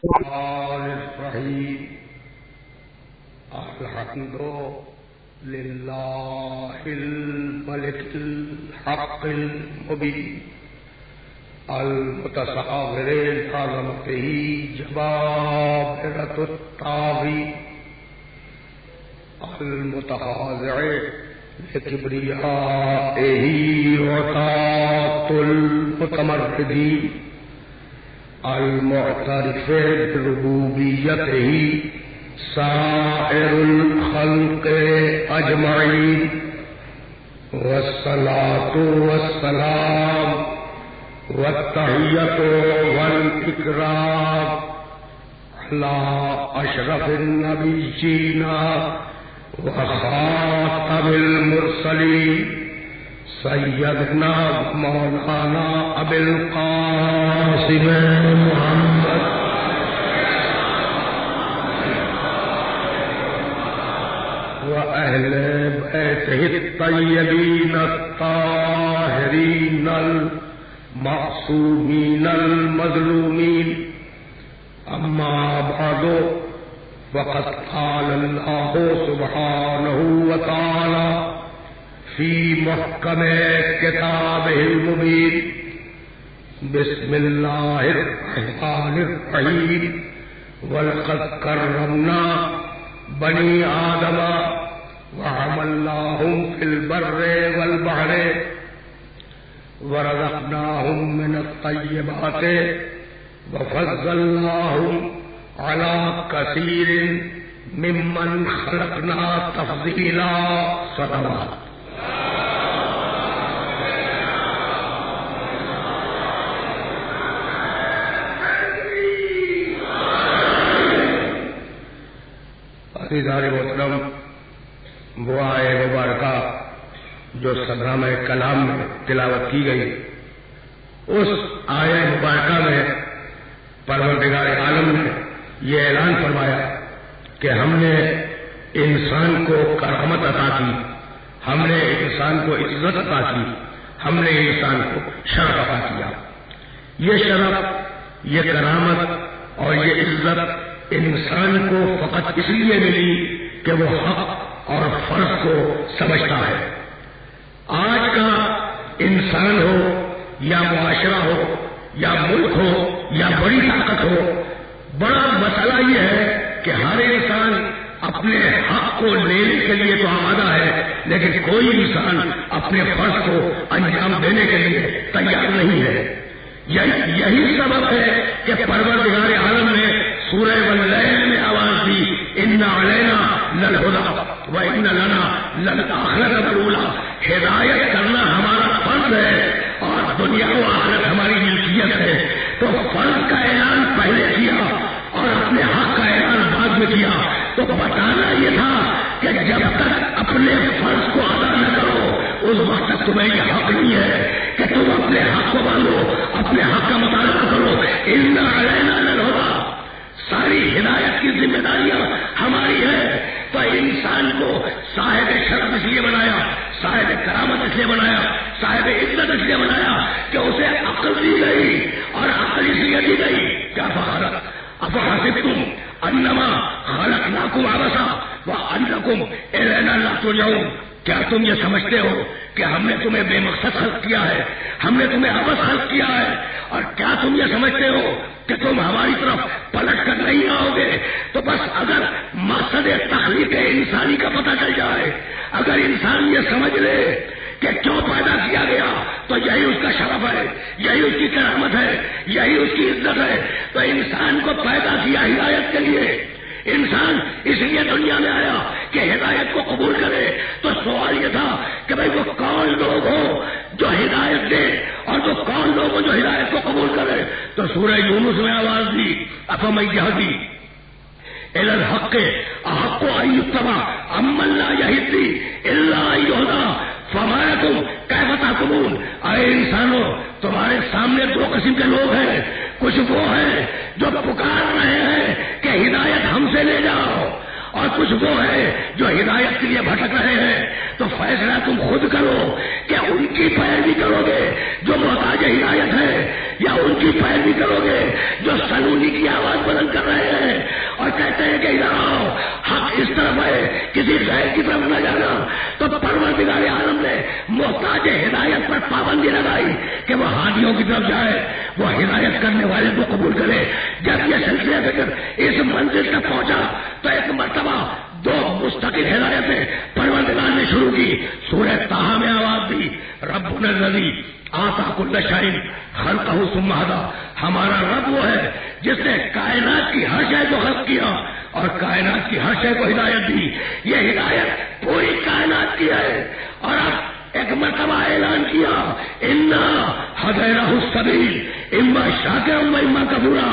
الرحمن الرحیم الحمد للہ الملک الحق المبین المتصور لعظمتہ جبابرۃ الطاغی المتخاضع لکبریائہ وطاعت المتمردین المعترف بربوبیتہ سائر الخلق اجمعین والصلاة والسلام والتحیۃ والاکرام علی اشرف النبیین وخاتم المرسلین سیدنا مولانا ابی القاسم محمد وأهل بيته الطيبين الطاهرين المعصومين المظلومين أما بعد فقد قال الله سبحانه وتعالى في محكم كتابه المبين بسم الله الرحمن الرحيم ولقد كرمنا بني آدم وحملناهم في البر والبحر ورزقناهم من الطيبات وفضلناهم على كثير ممن خلقنا تفضيلا صلوات عزیزان محترم، وہ آئے مبارکہ جو صدرامہ کلام میں تلاوت کی گئی، اس آئے مبارکہ میں پروردگار عالم نے یہ اعلان فرمایا کہ ہم نے انسان کو کرامت عطا کی، ہم نے انسان کو عزت عطا کی، ہم نے انسان کو شرف عطا کیا۔ یہ شرف، یہ کرامت اور یہ عزت انسان کو فقط اس لیے ملی کہ وہ حق اور فرض کو سمجھتا ہے۔ آج کا انسان ہو یا معاشرہ ہو یا ملک ہو یا بڑی طاقت ہو، بڑا مسئلہ یہ ہے کہ ہر انسان اپنے حق کو لینے کے لیے تو آمادہ ہے، لیکن کوئی انسان اپنے فرض کو انجام دینے کے لیے تیار نہیں ہے۔ یہی سبب ہے کہ پروردگار عالم نے سورہ واللیل میں آواز دی، ان علینا للہدی وان لنا للآخرۃ الاولی، ہدایت کرنا ہمارا فرض ہے اور دنیا و آخرت ہماری ملکیت ہے۔ تو فرض کا اعلان پہلے کیا اور اپنے حق کا اعلان بعد میں کیا، تو بتانا یہ تھا کہ جب تک اپنے فرض کو ادا نہ کرو اس وقت تک تمہیں یہ حق نہیں ہے کہ تم اپنے حق کو باندھو، اپنے حق کا مطالبہ کرو۔ ان علینا للہدی، ساری ہدایت کی ذمہ داریاں ہماری ہے۔ تو انسان کو صاحب شرف اس لیے بنایا، صاحب کرامت اس لیے بنایا، صاحب عزت اس لیے بنایا کہ اسے عقل دی گئی، اور عقل اس لیے دی گئی کیا افحسبتم انما خلقناکم عبثا وانکم الینا لا ترجعون، کیا تم یہ سمجھتے ہو کہ ہم نے تمہیں بے مقصد خلق کیا ہے، ہم نے تمہیں عبث خلق کیا ہے، اور کیا تم یہ سمجھتے ہو کہ تم ہماری طرف پلٹ کر نہیں آؤ گے؟ تو بس اگر مقصد تخلیق انسانی کا پتہ چل جائے، اگر انسان یہ سمجھ لے کہ کیوں پیدا کیا گیا، تو یہی اس کا شرف ہے، یہی اس کی کرامت ہے، یہی اس کی عزت ہے۔ تو انسان کو پیدا کیا ہدایت کے لیے، انسان اس لیے دنیا میں آیا کہ ہدایت کو قبول کرے۔ تو سوال یہ تھا کہ بھائی وہ کون لوگ ہو جو ہدایت دے اور وہ کون لوگ ہو جو ہدایت کو قبول کرے؟ تو سورہ یونس میں آواز دی، افمن یہدی الی الحق احق ان یتبع امن لا یہدی الا ان یہدی فما لکم کیف تحکمون۔ اے انسانوں، تمہارے سامنے دو قسم کے لوگ ہیں، کچھ وہ ہیں جو پکار رہے ہیں کہ ہدایت ہم سے لے جاؤ، اور کچھ وہ ہے جو ہدایت کے لیے بھٹک رہے ہیں، تو فیصلہ تم خود کرو کہ ان کی پیروی کرو گے جو محتاج ہدایت ہے، یا ان کی پیروی کرو گے جو سنونی کی آواز بلند کر رہے ہیں اور کہتے ہیں کہ ادھر حق اس طرف ہے، کسی غیر کی طرف نہ جانا۔ تو پروردگار عالم نے محتاج ہدایت پر پابندی لگائی کہ وہ ہادیوں کی طرف جائے، وہ ہدایت کرنے والے کو قبول کرے۔ جب یہ سلسلہ فکر اس منزل تک پہنچا تو ایک مرتبہ دو مستقل ہدایتیں پروردگار نے شروع کی۔ سورہ طٰہٰ میں آواز دی، ربنا الذی آتیٰ کل شیء خلقہ ثم ھدیٰ، ہمارا رب وہ ہے جس نے کائنات کی ہر شے کو خلق کیا اور کائنات کی ہر شے کو ہدایت دی۔ یہ ہدایت پوری کائنات کی ہے۔ اور اب ایک مرتبہ اعلان کیا، انا ہدیناہ السبیل اما شاکرا و اما کفورا،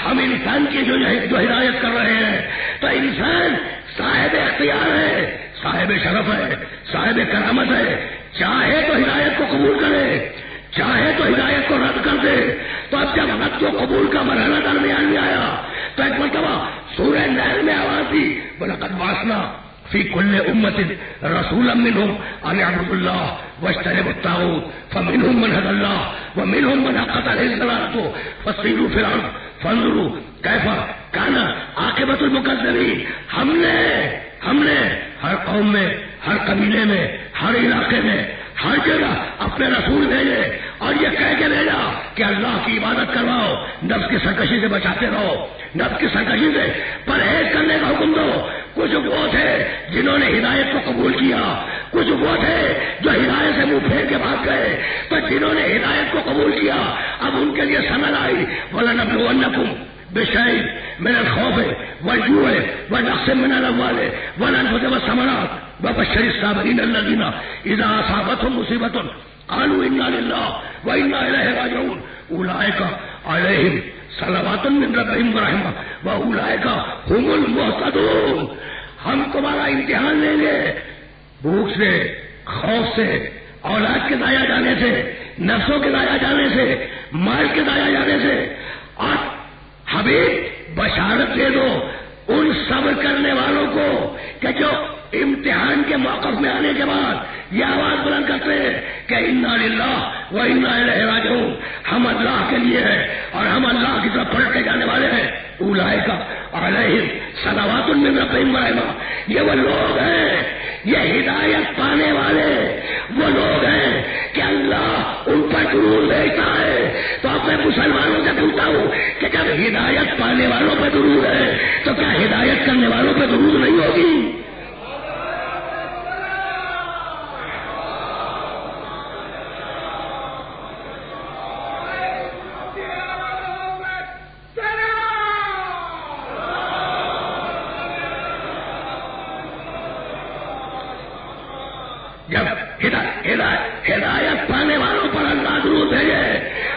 ہم انسان کی جو ہدایت کر رہے ہیں، تو انسان صاحب اختیار ہے، صاحب شرف ہے، صاحب کرامت ہے، چاہے تو ہدایت کو قبول کرے، چاہے تو ہدایت کو رد کر دے۔ تو اب جب رد و قبول کا مرحلہ درمیان میں آیا تو ایک مرتبہ سورہ نحل میں آواز دی، وَلَقَدْ بَعَثْنَا فِي كُلِّ أُمَّةٍ رَسُولًا مِّنْهُمْ أَنِ اعْبُدُوا اللَّهَ وَاجْتَنِبُوا الطَّاغُوتَ فَمِنْهُم مَّنْ هَدَى اللَّهُ وَمِنْهُم مَّنْ حَقَّتْ عَلَيْهِ الضَّلَالَةُ فَسِيرُوا فِي الْأَرْضِ فَانظُرُوا كَيْفَ كَانَ عَاقِبَةُ الْمُكَذِّبِينَ۔ ہم نے ہر قوم میں، ہر قبیلے میں، ہر علاقے میں، ہر جگہ اپنے رسول بھیجے اور یہ کہہ کے بھیجا کہ اللہ کی عبادت کرواؤ، نفس کی سرکشی سے بچاتے رہو، نفس کی سرکشی سے پرہیز کرنے کا حکم دو۔ کچھ وہ تھے جنہوں نے ہدایت کو قبول کیا، کچھ وہ تھے جو ہدایت سے منہ پھیر کے بھاگ گئے۔ تو جنہوں نے ہدایت کو قبول کیا اب ان کے لیے سند آئی، وَلَنَبْلُوَنَّكُمْ بِشَيْءٍ مِّنَ الْخَوْفِ وَالْجُوعِ وَنَقْصٍ مِّنَ الْأَمْوَالِ وَالْأَنفُسِ وَالثَّمَرَاتِ وَبَشِّرِ الصَّابِرِينَ الَّذِينَ إِذَا أَصَابَتْهُمْ مُصِيبَةٌ قَالُوا إِنَّا لِلَّهِ وَإِنَّا إِلَيْهِ رَاجِعُونَ أُولَٰئِكَ عَلَيْهِمْ صلوات من ربهم ورحمة وأولئك هم المهتدون۔ ہم تمہارا امتحان لیں گے، بھوک سے، خوف سے، اولاد کے ضائع جانے سے، نفسوں کے ضائع جانے سے، مال کے ضائع جانے سے، اور حبیب بشارت دے دو ان صبر کرنے والوں کو کہ جو امتحان کے موقف میں آنے کے بعد یہ آواز بلند کرتے ہیں کہ انا للہ و انا الیہ راجعون، ہم اللہ کے لیے ہیں اور ہم اللہ کی طرف پلٹے جانے والے ہیں۔ اولئک علیہم صلوات من ربہم ورحمہ، یہ وہ لوگ ہیں، یہ ہدایت پانے والے وہ لوگ ہیں کہ اللہ ان پر درود بھیجتا ہے۔ تو اب میں مسلمانوں سے پوچھتا ہوں کہ جب ہدایت پانے والوں پہ درود ہے تو کیا ہدایت کرنے والوں پہ درود نہیں ہوگی؟ جب ہدایت پانے والوں پر اللہ درود بھیجے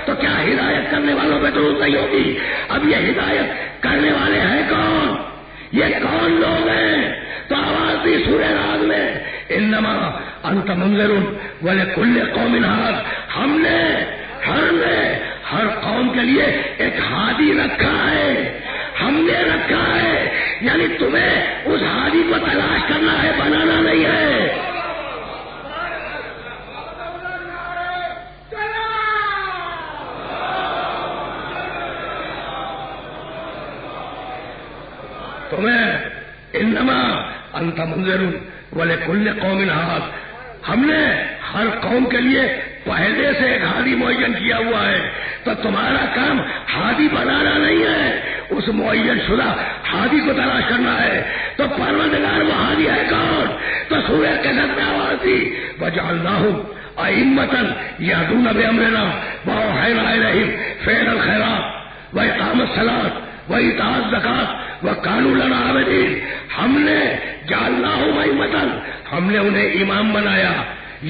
تو کیا ہدایت کرنے والوں پہ درود نہیں ہوگی؟ اب یہ ہدایت کرنے والے ہیں کون؟ یہ کون لوگ ہیں؟ تو آواز دی سورہ راز میں، انما انت منذر ولکل قوم ھاد، ہم نے ہر قوم کے لیے ایک ہادی رکھا ہے، ہم نے رکھا ہے، یعنی تمہیں اس ہادی کو تلاش کرنا ہے، بنانا نہیں ہے۔ تمہیں انما انت منذر ولکل قوم ھاد، ہم نے ہر قوم کے لیے پہلے سے ایک ہادی معین کیا ہوا ہے، تو تمہارا کام ہادی بنانا نہیں ہے، اس معین شدہ ہادی کو تلاش کرنا ہے۔ تو پروردگار وہ ہادی ہے کون؟ تو سورہ قصص میں آواز دی، وجعلناہم ائمۃ یہدون بامرنا واوحینا الیہم فعل الخیرات واقام الصلاۃ وایتاء الزکوٰۃ وکانوا لنا عابدین، ہم نے جعلناہم ائمۃ، ہم نے انہیں امام بنایا،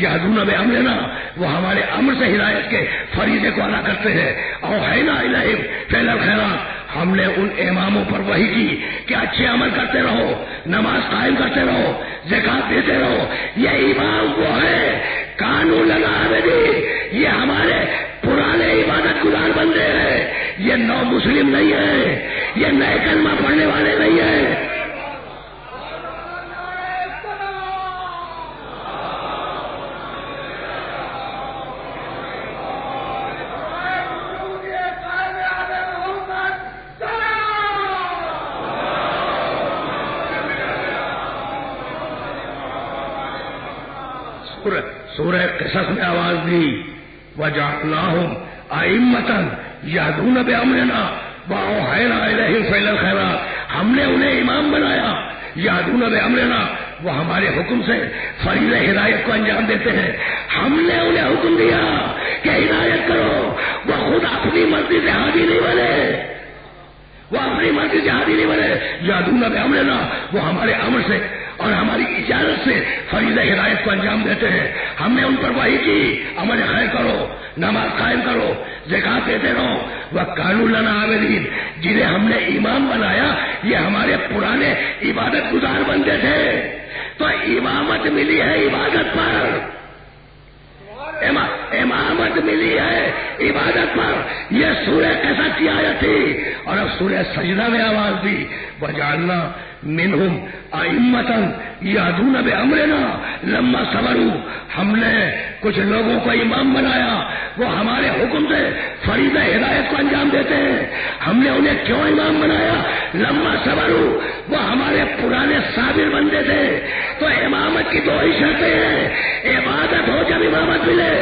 یہدون بامرنا، وہ ہمارے امر سے ہدایت کے فریضے کو ادا کرتے ہیں، اوحینا الیہم فعل الخیرات، ہم نے ان اماموں پر وحی کی کہ اچھے عمل کرتے رہو، نماز قائم کرتے رہو، زکات دیتے رہو۔ یہ امام وہ ہے کانوا لنا عابدین، یہ ہمارے پرانے عبادت گزار بندے ہیں، یہ نو مسلم نہیں ہے، یہ نئے کلمہ پڑھنے والے نہیں ہیں۔ سورہ قصص میں آواز دی وجعلناہم ائمۃ یہدون بامرنا واوحینا الیہم فعل الخیرات، ہم نے انہیں امام بنایا، یہدون بامرنا وہ ہمارے حکم سے فریضہ ہدایت کو انجام دیتے ہیں، ہم نے انہیں حکم دیا کہ ہدایت کرو، وہ خود اپنی مرضی سے ہادی نہیں بنے، وہ اپنی مرضی سے ہادی نہیں بنے، یہدون بامرنا وہ ہمارے امر سے اور ہماری اجازت سے فریضہ ہدایت کو انجام دیتے ہیں، ہم نے ان پر وحی کی عمل خیر کرو، نماز قائم کرو، زکات دیتے رہو، وَكَانُوا لَنَا عَابِدِينَ، جنہیں ہم نے امام بنایا یہ ہمارے پرانے عبادت گزار بندے تھے، تو امامت ملی ہے عبادت پر، امامت ملی ہے عبادت پر، یہ سورہ قصص کی آیت تھی، اور اب سورہ سجدہ میں آواز دی وجعلنا منہم ائمۃ یہدون بامرنا لما صبروا، ہم نے کچھ لوگوں کو امام بنایا وہ ہمارے حکم سے فریضہ ہدایت کو انجام دیتے ہیں، ہم نے انہیں کیوں امام بنایا؟ لما صبروا، وہ ہمارے پرانے صابر بندے تھے، تو امامت کی دو ہی شرطیں ہیں، عبادت ہو جب امامت ملے،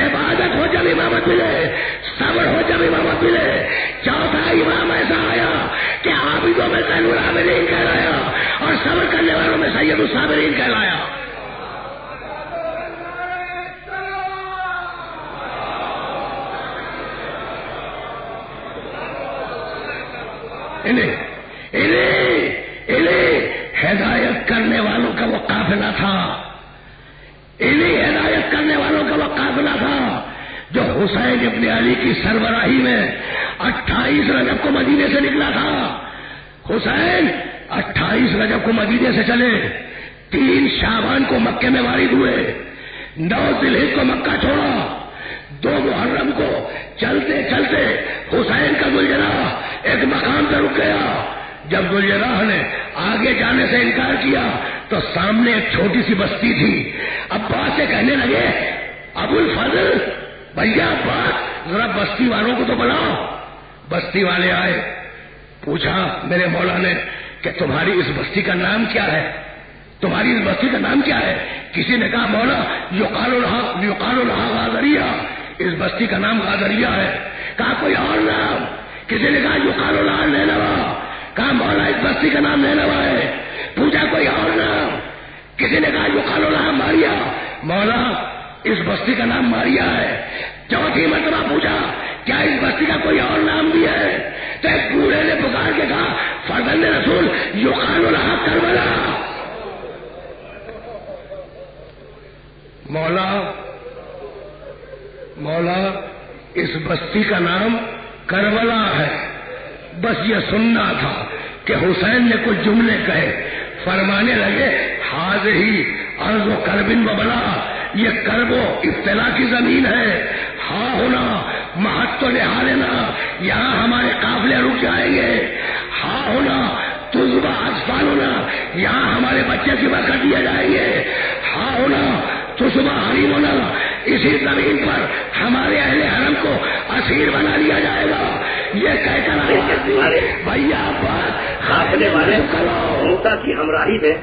عبادت ہو جب امامت ملے، صبر ہو جب امامت ملے، چوتھا امام ایسا آیا کہ عابدوں میں زین العابدین کہلایا اور صبر کرنے والوں میں سید الصابرین کہلایا۔ انہیں ہدایت کرنے والوں کا وہ قافلہ تھا، انہیں ہدایت کرنے والوں کا وہ قافلہ تھا جو حسین ابن علی کی سربراہی میں 28 رجب کو مدینے سے نکلا تھا۔ حسین 28 رجب کو مدینے سے چلے، 3 شعبان کو مکے میں وارد ہوئے، 9 ذی الحجہ کو مکہ چھوڑا، 2 محرم کو چلتے چلتے حسین کا ذوالجراح ایک مقام پہ رک گیا، جب ذوالجراح نے آگے جانے سے انکار کیا تو سامنے ایک چھوٹی سی بستی تھی، عباس سے کہنے لگے ابو الفضل بھیا عباس ذرا بستی والوں کو تو بلاؤ، بستی والے آئے، پوچھا میرے مولا نے کہ تمہاری اس بستی کا نام کیا ہے، تمہاری اس بستی کا نام کیا ہے؟ کسی نے کہا مولا یقال لها غادریہ، اس بستی کا نام غادریہ ہے۔ کہا کوئی اور نام؟ کسی نے کہا یقال لها نینوا، کہا مولا اس بستی کا نام نینوا ہے۔ پوچھا کوئی اور نام؟ کسی نے کہا یقال لها ماریا، مولا اس بستی کا نام ماریا ہے۔ چوتھی مرتبہ پوچھا کیا اس بستی کا کوئی اور نام بھی ہے؟ تو ایک بوڑھے نے پکار کے کہا فرزند رسول یقال لها کربلا، مولا اس بستی کا نام کربلا ہے۔ بس یہ سننا تھا کہ حسین نے کچھ جملے کہے، فرمانے لگے حاضی ارض و کربن و بلا، یہ کرب و ابتلا کی زمین ہے، ہاں ہونا محت لحالنا، یہاں ہمارے قافلے رک جائیں گے، ہاں ہونا تذبح اطفالنا، یہاں ہمارے بچے ذبح کر دیے جائیں گے، ہاں ہونا تذبح حریمنا، اسی زمین پر ہمارے اہل حرم کو اسیر بنا لیا جائے گا۔ یہ کہہ کر بھیا بات قافلے والے موسیٰ کی ہمراہی میں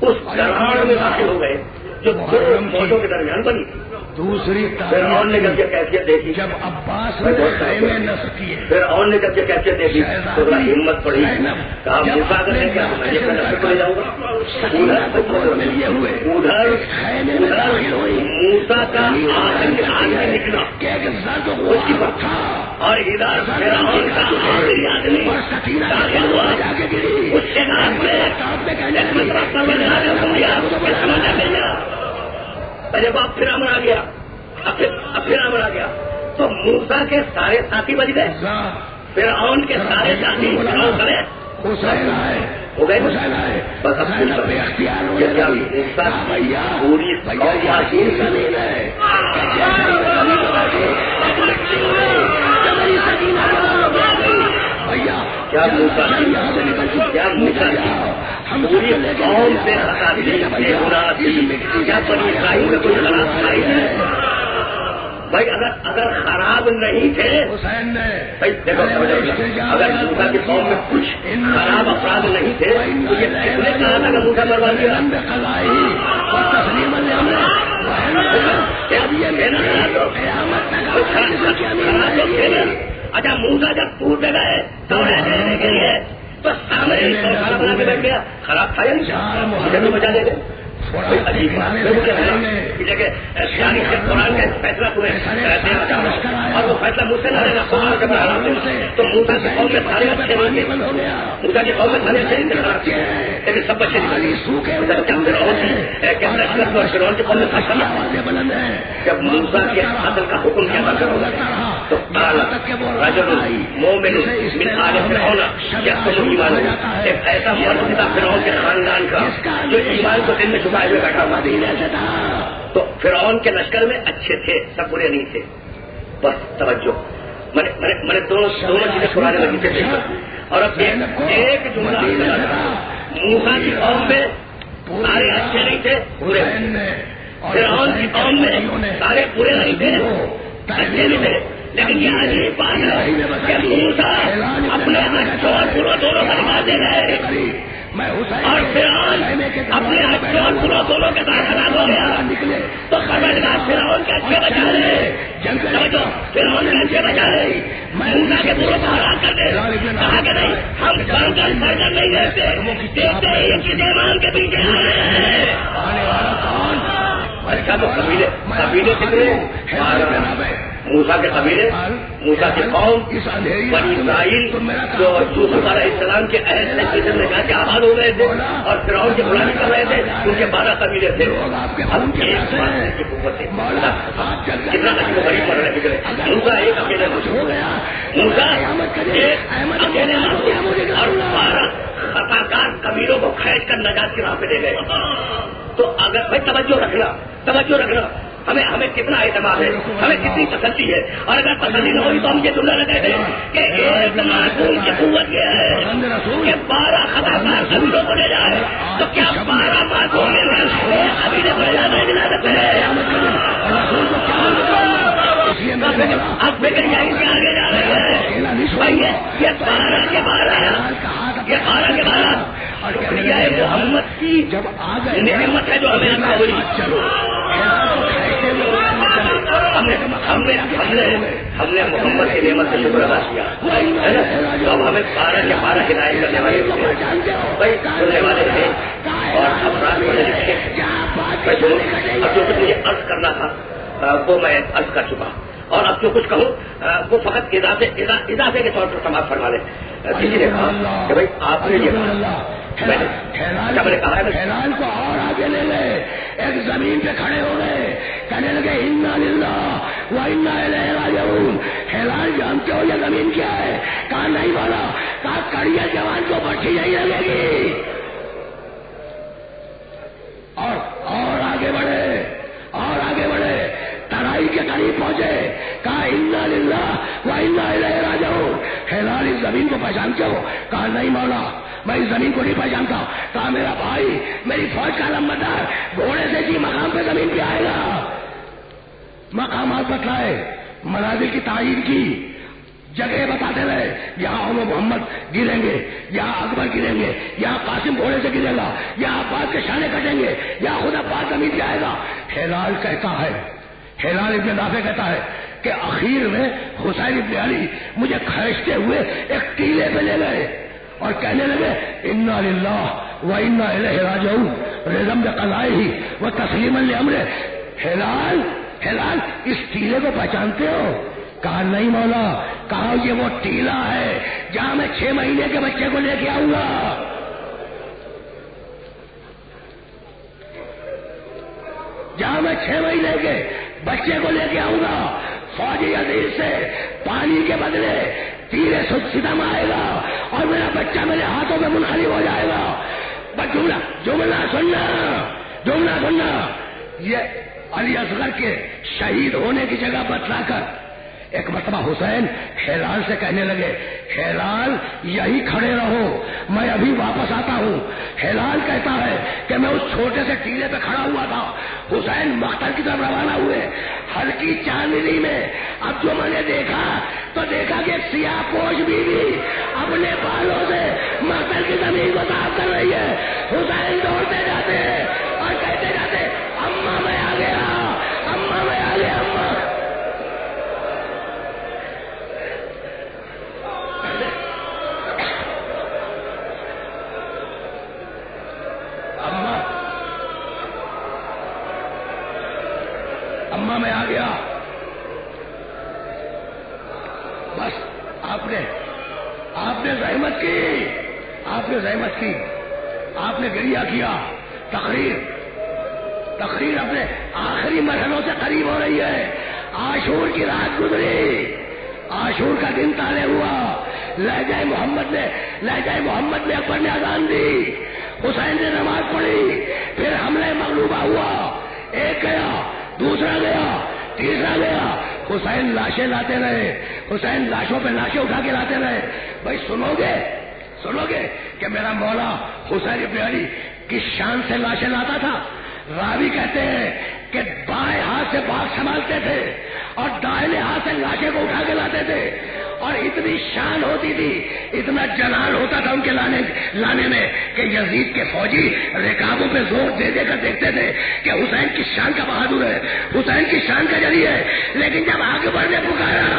اس گڑھاڑ میں داخل ہو گئے جو دو فوجوں کے درمیان بنی تھی۔ دوسری فرعون نے جب یہ کیفیت دیکھی، جب عباس نے خیمے نصب کیے، فرعون نے جب یہ کیفیت دیکھی تو ذرا ہمت پڑی، کہا موسیٰ اگر ہے کیا میں یہ نصب پڑ جاؤں گا۔ ادھر موسیٰ کا آدمی نکلا اس کی بات، اور ادھر فرعون کا آدمی داخل ہوا اس کے نام میں جب آپ پھر امر آ گیا، پھر امر آ گیا تو موسیٰ کے سارے ساتھی بج گئے، فرعون کے سارے ساتھی حسین آئے ہو گئے۔ بس بے اختیار ہو گیا پوری کیا موسیٰ پوری قوم سے ہٹا دی، کیا بنی اسرائیل میں کوئی غلط آئی ہے؟ بھائی اگر خراب نہیں تھے حسین نے دیکھو اگر موسیٰ کی قوم میں کچھ خراب افراد نہیں تھے تو یہ کس نے کہا تھا کہ موسیٰ مروا دیا؟ اچھا موسیٰ جب ٹوٹ گئے تو رہنے کے لیے تو سامنے کھانا بنا کے بیٹھ گیا، خراب تھا یا نہیں؟ مجھے بھی بچا دے گے عجیب قرآن کا فیصلہ تمہیں اور وہ فیصلہ مجھ سے نہ لینا قرآن کے بارے تو موسیٰ کی قوم میں سارے اچھے نہیں تھے، موسیٰ کی قوم میں سارے اچھے نہیں تھے لیکن سب بچے فرعون کی قوم میں جب موسیٰ کے عدل کا حکم کیا تھا تو رجل مومن من آل فرعون یقتل ایمان، ایک ایسا مرد تھا فرعون کے خاندان کا جو ایمان کو دل میں چھپائے ہوئے بیٹھا ہوا تو فرعون کے لشکر میں اچھے تھے، سب برے نہیں تھے. بس توجہ میں نے دونوں چیزیں پرانے لگی تھے. اور اب ایک جملہ موسیٰ کی قوم میں سارے اچھے نہیں تھے برے، فرعون کی قوم میں سارے برے نہیں تھے اچھے نہیں تھے. لیکن یہ عجیب بات ہے کہ موسیٰ اپنے اچھوں اور بروں دونوں کا نماز دے رہے اور فرعون اپنے اچھوں اور بروں دونوں کے ساتھ خراب ہو گیا. تو خبردار فرعون کے اچھے بچا رہے، فرعون کے اچھے بچا رہے، موسیٰ کے بروں کو ہلاک کر دے. کہا کہ نہیں ہم برگر نہیں دیتے، دیکھتے ہی کسی ایمان کے پیچھے آنے والا کون؟ اچھا تو قبیلے کتنے؟ موسیٰ کے قبیلے، موسیٰ کی قوم، بنی اسرائیل جو یوسف علیہ السلام کے عہد سے میں جا کے آباد ہو گئے تھے اور فرعون کی غلامی کر رہے تھے، ان کے 12 قبیلے تھے. اب ایک بات کی قوت ہے کتنا عجیب و غریب پر رہے گئے. موسیٰ ایک اکیلے موسیٰ ایک اکیلے اور 12 خطاکار قبیلوں کو کھینچ کر نجات کی راہ پہ لے گئے. تو اگر بھائی توجہ رکھنا ہمیں کتنا اعتماد ہے، ہمیں کتنی تسلی ہے. اور اگر تسلی نہ ہوئی تو ہم یہ جملہ لگے تھے کہ ایک معصوم کی قوت یہ ہے کہ 12 خطاکار قبیلوں کو لے جائے. تو کیا 12 معصوم قبیلے کو لے جانا اجازت ہے؟ اب فکر یہی سے آگے جا رہے ہیں. یہ 12 کے 12 محمد کی نعمت ہے جو ہمیں عطا ہوئی. ہم نے محمد کی نعمت سے شکر ادا کیا ہے نا. تو اب ہمیں 12 کے 12 ہدایت کرنے والے بھائی سننے والے تھے اور افراد پڑھے لکھے. اب جو کچھ مجھے عرض کرنا تھا وہ میں عرض کر چکا اور اب جو کچھ کہوں وہ فقط اضافے کے طور پر سماعت فرما لیں. کسی نے کہا کہ بھائی آپ نے یہ خیلان کو اور آگے لے گئے، ایک زمین پہ کھڑے ہو گئے، کہنے لگے انا للہ و انا الیہ راجعون. خیلان جانتے ہو یہ زمین کیا ہے؟ کہا نہیں والا، کہا کڑیا جوان کو بچی نہیں لگے گی. اور آگے بڑھے ترائی کے قریب پہنچے، کہا انا للہ و انا الیہ راجعون. خیلان اس زمین کو پہچانتے ہو؟ کہا نہیں مولا میں اس زمین کو نہیں پہچانتا. کہا میرا بھائی میری فوج کا لمبردار گھوڑے سے جی مقام پہ زمین پہ آئے گا. مقامات بتلائے، منازل کی تعین کی، جگہ بتاتے رہے یہاں عمر محمد گریں گے، یہاں اکبر گریں گے، یہاں قاسم گھوڑے سے گرے گا، یہاں عباس کے شانے کٹیں گے، یہاں خود عباس زمین پہ آئے گا. ہلال کہتا ہے، ہلال ابن نافع کہتا ہے کہ اخیر میں حسین ابن علی مجھے کھینچتے ہوئے ایک ٹیلے پہ لے گئے اور کہنے لگے انا للہ و انا الیہ راجعون رضم بقضائہ و تسلیما لامرہ. ہلال اس ٹیلے کو پہچانتے ہو؟ کہا نہیں مولا. کہا یہ وہ ٹیلا ہے جہاں میں 6 مہینے کے بچے کو لے کے آؤں گا. جہاں میں 6 مہینے کے بچے کو لے کے آؤں گا، فوجی عزیز سے پانی کے بدلے تیرے ستم آئے گا اور میرا بچہ میرے ہاتھوں میں منقلب ہو جائے گا. بس جملہ سننا. یہ علی اصغر کے شہید ہونے کی جگہ بتلا کر ایک مرتبہ حسین ہلال سے کہنے لگے ہلال یہی کھڑے رہو میں ابھی واپس آتا ہوں. ہلال کہتا ہے کہ میں اس چھوٹے سے ٹیلے پہ کھڑا ہوا تھا. حسین مقتل کی طرف روانہ ہوئے. ہلکی چاندنی میں اب جو میں نے دیکھا تو دیکھا کہ ایک سیاہ پوش بیوی اپنے بالوں سے مقتل کی زمین کو صاف کر رہی ہے. حسین دوڑتے جاتے ہیں اور کہتے جاتے اماں میں آ گیا, اماں میں آ گیا, اماں. اماں میں آ گیا. بس آپ نے زحمت کی, آپ نے زحمت کی, آپ نے گریہ کیا. تقریر اپنے آخری مرحلوں سے قریب ہو رہی ہے. عاشور کی رات گزری, عاشور کا دن طالع ہوا. لہجہ محمد میں اکبر نے اذان دی, حسین نے نماز پڑھی, پھر حملہ مغلوبہ ہوا. ایک گیا, دوسرا گیا, تیسرا گیا. حسین لاشیں لاتے رہے, حسین لاشوں پہ لاشیں اٹھا کے لاتے رہے. بھائی سنو گے کہ میرا مولا حسین ابن علی کس شان سے لاشیں لاتا تھا. راوی کہتے ہیں کہ بائیں ہاتھ سے باغ سنبھالتے تھے اور دائیں ہاتھ سے لاشیں کو اٹھا کے لاتے تھے. اور اتنی شان ہوتی تھی, اتنا جلال ہوتا تھا ان کے لانے میں کہ یزید کے فوجی رکابوں پہ زور دے دے کر دیکھتے تھے کہ حسین کی شان کا بہادر ہے, حسین کی شان کا جری ہے. لیکن جب اکبر نے پکارا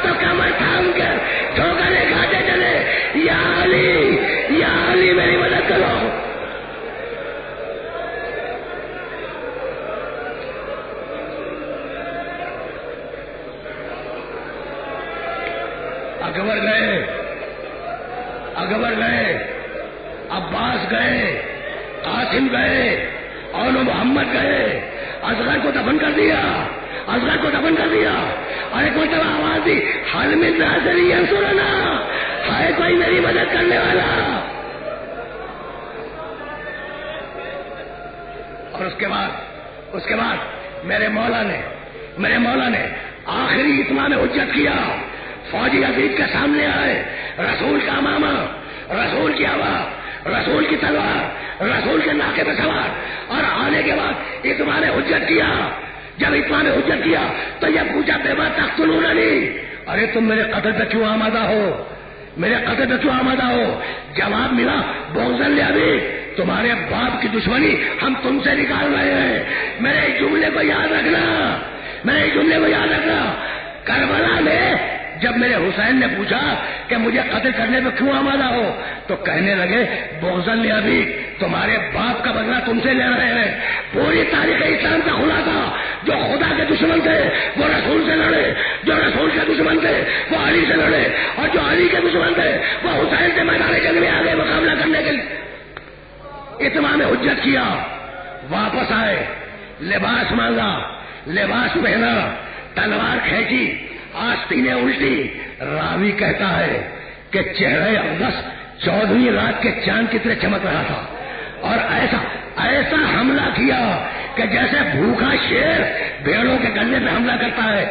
تو کمر تھام کر ٹھوکریں کھاتے چلے, یا علی میری مدد کرو. اکبر گئے, عباس گئے, قاسم گئے, اور محمد گئے. اصغر کو دفن کر دیا. اور ایک مرتبہ آواز دی حل من ناصر ینصرنا, ہے کوئی میری مدد کرنے والا. اور اس کے بعد میرے مولا نے آخری اتمام حجت کیا. فوجی عزیز کے سامنے آئے, رسول کا امامہ, رسول کی ہوا, رسول کی تلوار, رسول کے ناکے پہ سوار, اور آنے کے بعد اتمام حجت کیا. جب اتمام حجت کیا تو یہ پوچھا بے بات تقتلوننی, ارے تم میرے قتل پہ کیوں آمادہ ہو؟ جواب ملا بغضاً لأبی, تمہارے باپ کی دشمنی ہم تم سے نکال رہے ہیں. میرے جملے کو یاد رکھنا. کربلا میں جب میرے حسین نے پوچھا کہ مجھے قتل کرنے پہ کیوں آمادہ ہو تو کہنے لگے بغضاً لأبی, تمہارے باپ کا بدلہ تم سے لے رہے ہیں. پوری تاریخ اسلام کا خلاصہ, جو خدا کے دشمن تھے وہ رسول سے لڑے, جو رسول کے دشمن تھے وہ علی سے لڑے, اور جو علی کے دشمن تھے وہ حسین سے میدان جنگ میں آگے مقابلہ کرنے کے لیے اتمام حجت کیا. واپس آئے, لباس مانگا, لباس پہنا, تلوار کھینچی, آستینیں الٹی. راوی کہتا ہے کہ چہرے اقدس 14ویں رات کے چاند کی طرح چمک رہا تھا, اور ایسا حملہ کیا کہ جیسے بھوکا شیر بھیڑوں کے گلے پہ حملہ کرتا ہے.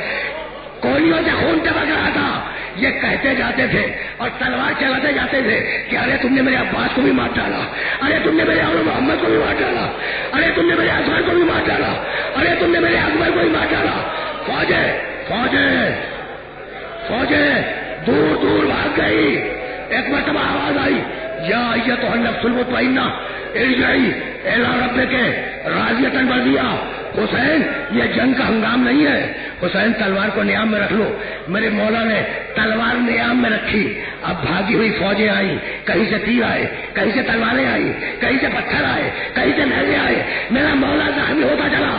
کولیوں سے خون ٹپک رہا تھا. یہ کہتے جاتے تھے اور تلوار چلاتے جاتے تھے کہ ارے تم نے میرے عباس کو بھی مار ڈالا, ارے تم نے میرے اور محمد کو بھی مار ڈالا, ارے تم نے میرے اصغر کو بھی مار ڈالا, ارے تم نے میرے اکبر کو بھی مار ڈالا. فوجیں دور دور بھاگ گئی. ایک مرتبہ آواز آئی یا ایتھا النفس المطمئنہ ارجعی الی ربک راضیۃ مرضیہ. حسین یہ جنگ کا ہنگام نہیں ہے, حسین تلوار کو نیام میں رکھ لو. میرے مولا نے تلوار نیام میں رکھی. اب بھاگی ہوئی فوجیں آئی, کہیں سے تیر آئے, کہیں سے تلواریں آئی, کہیں سے پتھر آئے, کہیں سے نہریں آئے. میرا مولا زخمی ہوتا چلا.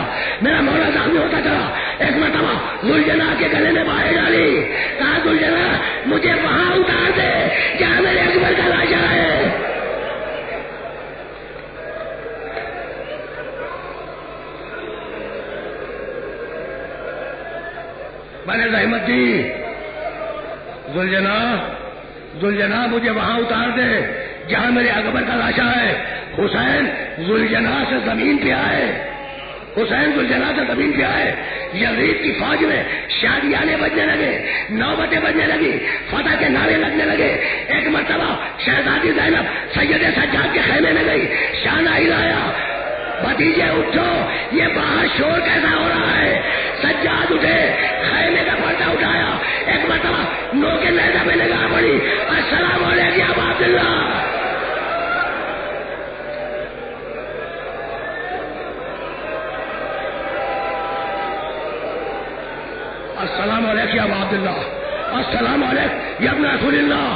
ایک مرتبہ ذوالجناح کے گلے میں باہر ڈالی, کہا ذوالجناح مجھے وہاں اتار دے جہاں میرے اکبر کا لاشا ہے. میں نے زحمت دی, ذوالجناح مجھے وہاں اتار دے جہاں میرے اکبر کا لاشا ہے. حسین ذوالجناح سے زمین پہ آئے, حسین ذوالجلال زمین پہ آئے، یزید کی فوج میں شادیانے بجنے لگے، نوبتیں بجنے لگی، فتح کے نعرے لگنے لگے۔ ایک مرتبہ شہزادی زینب سید سجاد کے خیمے میں گئی، شانہ ہلایا، بھتیجے اٹھو، یہ باہر شور کیسا ہو رہا ہے؟ سجاد اٹھے، خیمے کا پردہ اٹھایا، ایک مرتبہ نو کے لہجہ میں نگاہ پڑی، السلام علیکم یا ابا عبداللہ۔ السلام علیکم یا ابا عبداللہ، السلام علیکم یا ابن رسول اللہ۔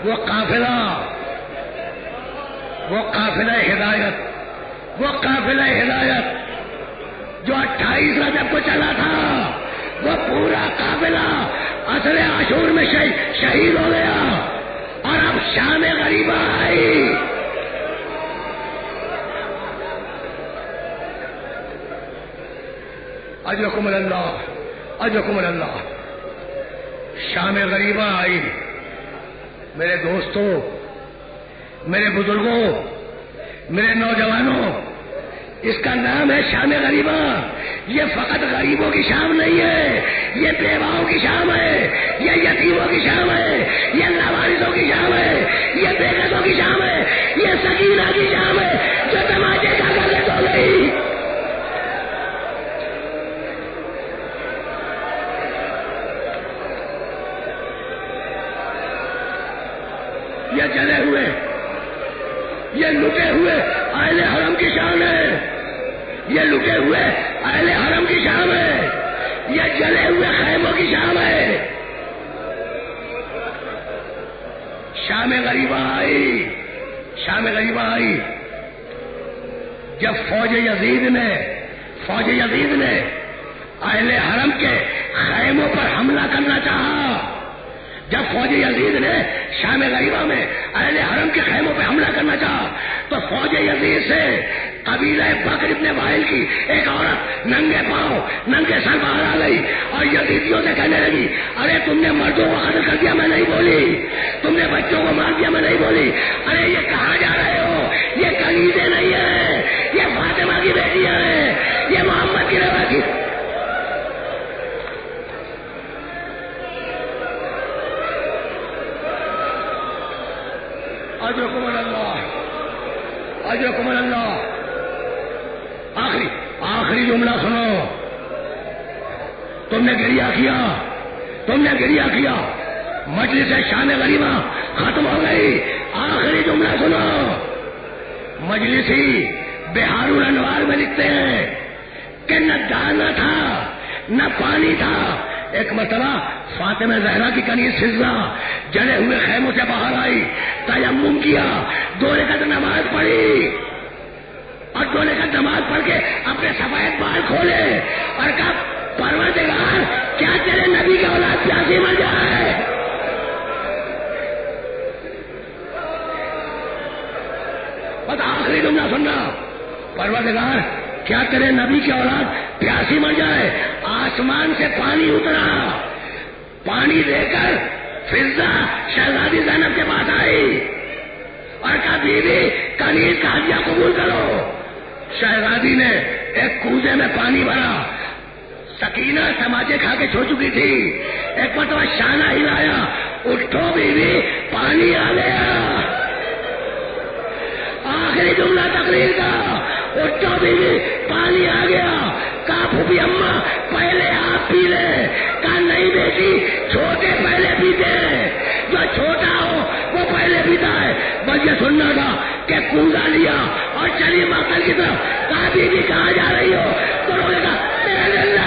وہ قافلہ ہدایت، وہ قافلہ ہدایت جو 28 رجب کو چلا تھا، وہ پورا قافلہ عصر عاشور میں شہید ہو گیا، اور اب شام غریبہ آئی۔ اجرکم اللہ، اجرکم اللہ۔ شام غریبہ آئی۔ میرے دوستوں، میرے بزرگوں، میرے نوجوانوں، اس کا نام ہے شام غریبہ۔ یہ فقط غریبوں کی شام نہیں ہے، یہ بیواؤں کی شام ہے، یہ یتیموں کی شام ہے، یہ لاوارثوں کی شام ہے، یہ بے قصوں کی شام ہے، یہ سکینہ کی شام ہے جو تماچے کا غلط ہو گئی۔ یہ جلے ہوئے، یہ لٹے ہوئے اہل حرم کی شان ہے، یہ لٹے ہوئے اہل حرم کی شان ہے، یہ جلے ہوئے خیموں کی شان ہے۔ شام غریبہ آئی، شام غریبہ آئی جب فوج یزید نے اہل حرم کے خیموں پر حملہ کرنا چاہا۔ جب فوج یزید نے شام غریبہ میں اہل حرم کے خیموں پہ حملہ کرنا چاہا تو فوج یزید سے قبیلہ بکر ابن وائل کی ایک عورت ننگے پاؤں ننگے سر باہر آ گئی اور یزیدیوں سے کہنے لگی، ارے تم نے مردوں کو قتل کر دیا، میں نہیں بولی، تم نے بچوں کو مار دیا، میں نہیں بولی، ارے یہ کہاں جا رہے ہو؟ یہ کنیزیں نہیں ہیں، یہ فاطمہ کی بیٹیاں ہیں، یہ محمد کی روا کی۔ اجرکم اللہ، اجرکم اللہ۔ آخری جملہ سنو، تم نے گریہ کیا، مجلس شام غریبہ ختم ہو گئی، آخری جملہ سنو۔ مجلسی بہار الانوار میں لکھتے ہیں کہ نہ دانا تھا نہ پانی تھا۔ ایک مرتبہ فاطمہ زہرا کی کنیز فضہ جلے ہوئے خیموں سے باہر آئی، تیمم کیا، 2 رکعت نماز پڑھی، اور 2 رکعت نماز پڑھ کے اپنے سفید بال کھولے اور کہا، پروردگار کیا تیرے نبی کی اولاد پیاسی مر جائے؟ بس آخری جملہ سننا، پروردگار کیا تیرے نبی کی اولاد پیاسی مر جائے؟ آسمان سے پانی اترا، پانی لے کر فضہ شہزادی زینب کے پاس آئی اور کہا، بیوی کنیز کا ہدیہ قبول کرو۔ شہزادی نے ایک کوزے میں پانی بھرا، سکینہ تماچے کھا کے چھو چکی تھی، ایک مرتبہ شانہ ہلایا، اٹھو بیوی پانی آ گیا۔ آخری جملہ تقریر کا، اٹھو بیوی پانی آ گیا۔ کہا، پھوپھی اماں پہلے آپ پی لے۔ کہا، نہیں بیٹی، چھوٹے پہلے پیتے ہیں، جو چھوٹا ہو وہ پہلے پیتا ہے۔ بس یہ سننا تھا کہ کوزہ لیا اور چلی مقتل کی طرف۔ کہا، بیوی کہاں جا رہی ہو؟ تو انہوں نے کہا، میرے اللہ